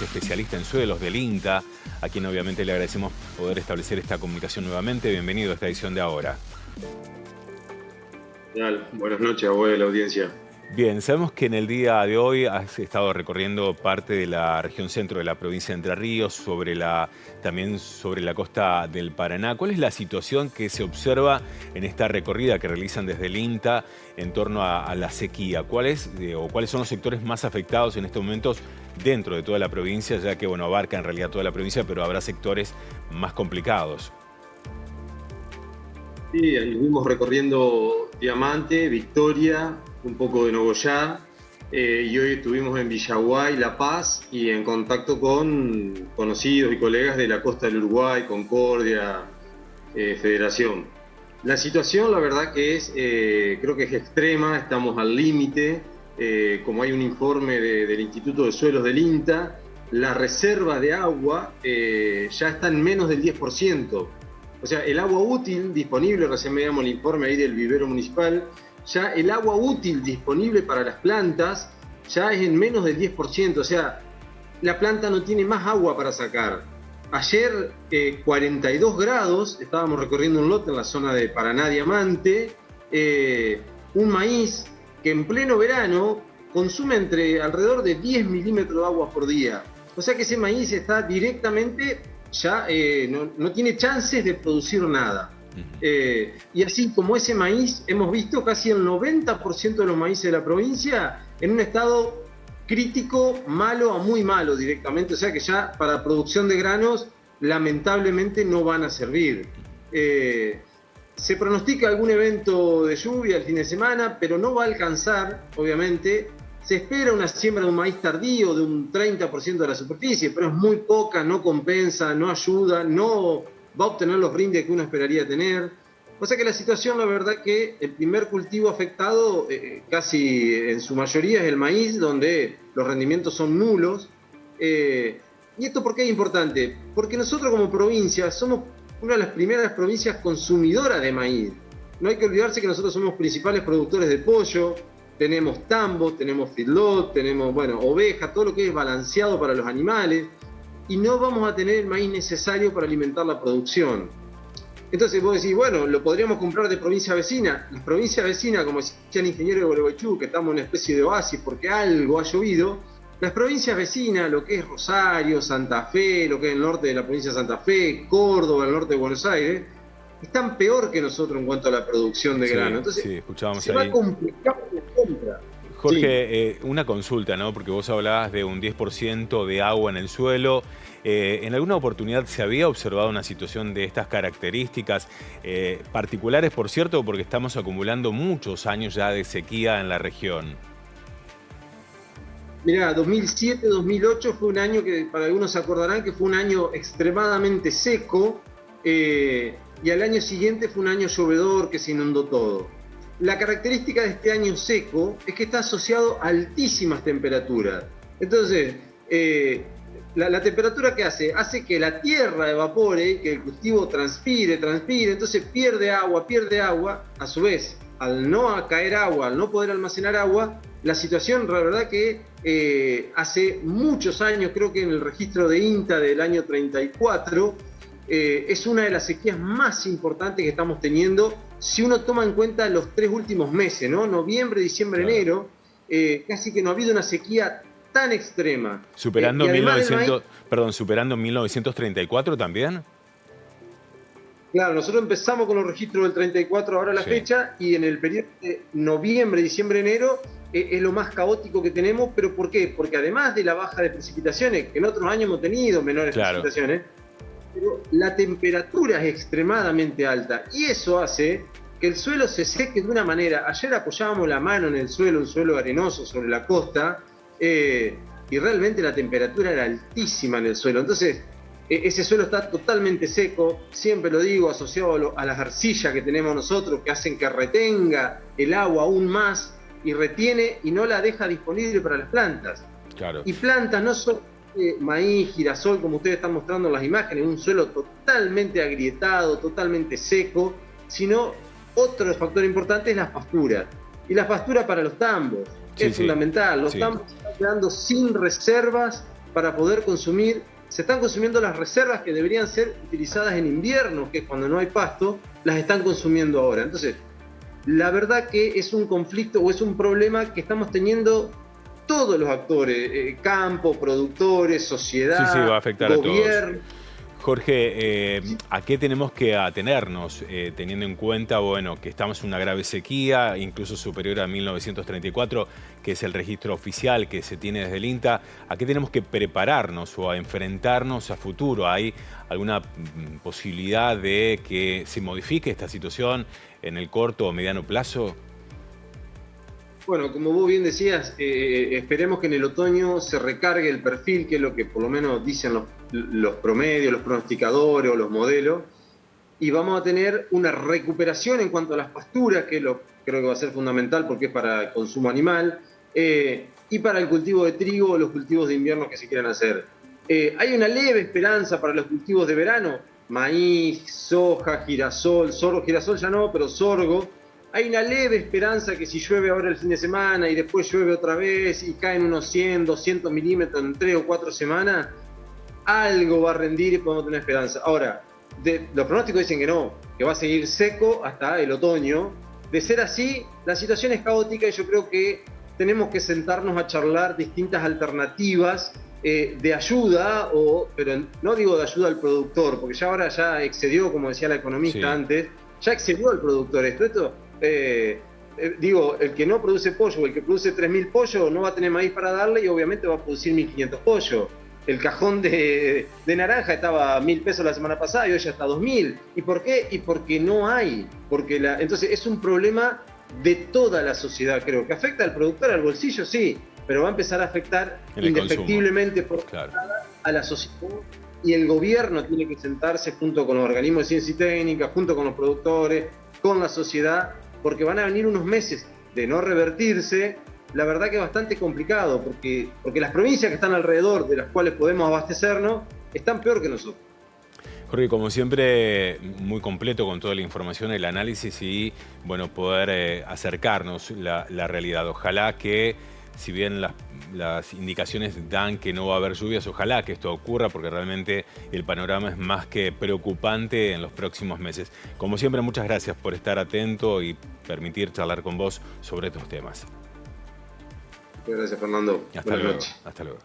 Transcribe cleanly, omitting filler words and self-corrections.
Especialista en suelos del INTA, a quien obviamente le agradecemos poder establecer esta comunicación nuevamente. Bienvenido a esta edición de Ahora. Buenas noches a vos y a la audiencia. Bien, sabemos que en el día de hoy has estado recorriendo parte de la región centro de la provincia de Entre Ríos, también sobre la costa del Paraná. ¿Cuál es la situación que se observa en esta recorrida que realizan desde el INTA en torno a la sequía? ¿Cuáles son los sectores más afectados en estos momentos dentro de toda la provincia? Ya que, abarca en realidad toda la provincia, pero habrá sectores más complicados. Sí, estuvimos recorriendo Diamante, Victoria, un poco de Nogoyá, y hoy estuvimos en Villaguay, La Paz, y en contacto con conocidos y colegas de la costa del Uruguay, Concordia, Federación. La situación, la verdad que creo que es extrema, estamos al límite. Como hay un informe del Instituto de Suelos del INTA, la reserva de agua ya está en menos del 10%. O sea, el agua útil disponible, recién veíamos el informe ahí del vivero municipal, ya el agua útil disponible para las plantas ya es en menos del 10%. O sea, la planta no tiene más agua para sacar. Ayer, 42 grados, estábamos recorriendo un lote en la zona de Paraná Diamante, un maíz que en pleno verano consume alrededor de 10 milímetros de agua por día. O sea que ese maíz está directamente, ya no tiene chances de producir nada. Y así como ese maíz, hemos visto casi el 90% de los maíces de la provincia en un estado crítico, malo a muy malo directamente. O sea que ya para producción de granos lamentablemente no van a servir. Se pronostica algún evento de lluvia el fin de semana, pero no va a alcanzar, obviamente. Se espera una siembra de un maíz tardío de un 30% de la superficie, pero es muy poca, no compensa, no ayuda, no va a obtener los rindes que uno esperaría tener. O sea que la situación, la verdad que el primer cultivo afectado, casi en su mayoría, es el maíz, donde los rendimientos son nulos. ¿Y esto por qué es importante? Porque nosotros como provincia somos una de las primeras provincias consumidoras de maíz. No hay que olvidarse que nosotros somos principales productores de pollo, tenemos tambo, tenemos feedlot, tenemos, ovejas, todo lo que es balanceado para los animales, y no vamos a tener el maíz necesario para alimentar la producción. Entonces vos decís, lo podríamos comprar de provincia vecina. Las provincias vecinas, como decía el ingeniero de Gualeguaychú, que estamos en una especie de oasis porque algo ha llovido, las provincias vecinas, lo que es Rosario, Santa Fe, lo que es el norte de la provincia de Santa Fe, Córdoba, el norte de Buenos Aires, están peor que nosotros en cuanto a la producción de grano. Entonces, escuchábamos se ahí. va a complicar la compra. Jorge, una consulta, ¿no? Porque vos hablabas de un 10% de agua en el suelo. ¿En alguna oportunidad se había observado una situación de estas características particulares, por cierto, porque estamos acumulando muchos años ya de sequía en la región? Mirá, 2007, 2008 fue un año que para algunos se acordarán que fue un año extremadamente seco, y al año siguiente fue un año llovedor que se inundó todo. La característica de este año seco es que está asociado a altísimas temperaturas. Entonces, la temperatura que hace que la tierra evapore, que el cultivo transpire, entonces pierde agua. A su vez, al no caer agua, al no poder almacenar agua, la situación, la verdad que hace muchos años, creo que en el registro de INTA del año 34, es una de las sequías más importantes que estamos teniendo si uno toma en cuenta los 3 últimos meses, ¿no? Noviembre, diciembre, enero, casi que no ha habido una sequía tan extrema. ¿Superando 1934 también? Claro, nosotros empezamos con los registros del 34 ahora a la fecha, y en el periodo de noviembre, diciembre, enero es lo más caótico que tenemos. ¿Pero por qué? Porque además de la baja de precipitaciones, que en otros años hemos tenido menores precipitaciones, pero la temperatura es extremadamente alta, y eso hace que el suelo se seque de una manera. Ayer apoyábamos la mano en el suelo, un suelo arenoso sobre la costa, y realmente la temperatura era altísima en el suelo. Entonces, ese suelo está totalmente seco, siempre lo digo, asociado a las arcillas que tenemos nosotros, que hacen que retenga el agua aún más, y retiene y no la deja disponible para las plantas. Claro. Y plantas no son maíz, girasol, como ustedes están mostrando en las imágenes, un suelo totalmente agrietado, totalmente seco, sino otro factor importante es las pasturas. Y las pasturas para los tambos es fundamental. Los tambos están quedando sin reservas para poder consumir. Se están consumiendo las reservas que deberían ser utilizadas en invierno, que es cuando no hay pasto, las están consumiendo ahora. Entonces, la verdad que es un conflicto o es un problema que estamos teniendo todos los actores, campo, productores, sociedad, Sí, va a afectar gobierno. a todos. Jorge, ¿a qué tenemos que atenernos teniendo en cuenta, bueno, que estamos en una grave sequía, incluso superior a 1934, que es el registro oficial que se tiene desde el INTA? ¿A qué tenemos que prepararnos o a enfrentarnos a futuro? ¿Hay alguna posibilidad de que se modifique esta situación en el corto o mediano plazo? Bueno, como vos bien decías, esperemos que en el otoño se recargue el perfil, que es lo que por lo menos dicen los promedios, los pronosticadores o los modelos, y vamos a tener una recuperación en cuanto a las pasturas, que creo que va a ser fundamental porque es para el consumo animal, y para el cultivo de trigo o los cultivos de invierno que se quieran hacer. Hay una leve esperanza para los cultivos de verano, maíz, soja, girasol, sorgo, girasol ya no, pero sorgo. Hay una leve esperanza que si llueve ahora el fin de semana y después llueve otra vez y caen unos 100, 200 milímetros en 3 o 4 semanas, algo va a rendir y podemos tener esperanza. Ahora, los pronósticos dicen que no, que va a seguir seco hasta el otoño. De ser así, la situación es caótica y yo creo que tenemos que sentarnos a charlar distintas alternativas de ayuda, pero no digo de ayuda al productor, porque ya ahora ya excedió, como decía la economista antes, ya excedió al productor esto. Digo, el que no produce pollo o el que produce 3.000 pollos no va a tener maíz para darle y obviamente va a producir 1.500 pollos. El cajón de naranja estaba a 1.000 pesos la semana pasada y hoy ya está a 2.000. ¿Y por qué? Y porque no hay. Entonces es un problema de toda la sociedad, creo, que afecta al productor, al bolsillo, sí, pero va a empezar a afectar indefectiblemente a la sociedad. Y el gobierno tiene que sentarse junto con los organismos de ciencia y técnica, junto con los productores, con la sociedad, porque van a venir unos meses de no revertirse. La verdad que es bastante complicado, porque las provincias que están alrededor, de las cuales podemos abastecernos, están peor que nosotros. Jorge, como siempre, muy completo con toda la información, el análisis y, bueno, poder acercarnos la realidad. Ojalá que, si bien las indicaciones dan que no va a haber lluvias, ojalá que esto ocurra, porque realmente el panorama es más que preocupante en los próximos meses. Como siempre, muchas gracias por estar atento y permitir charlar con vos sobre estos temas. Muchas gracias, Fernando. Hasta luego. Hasta luego.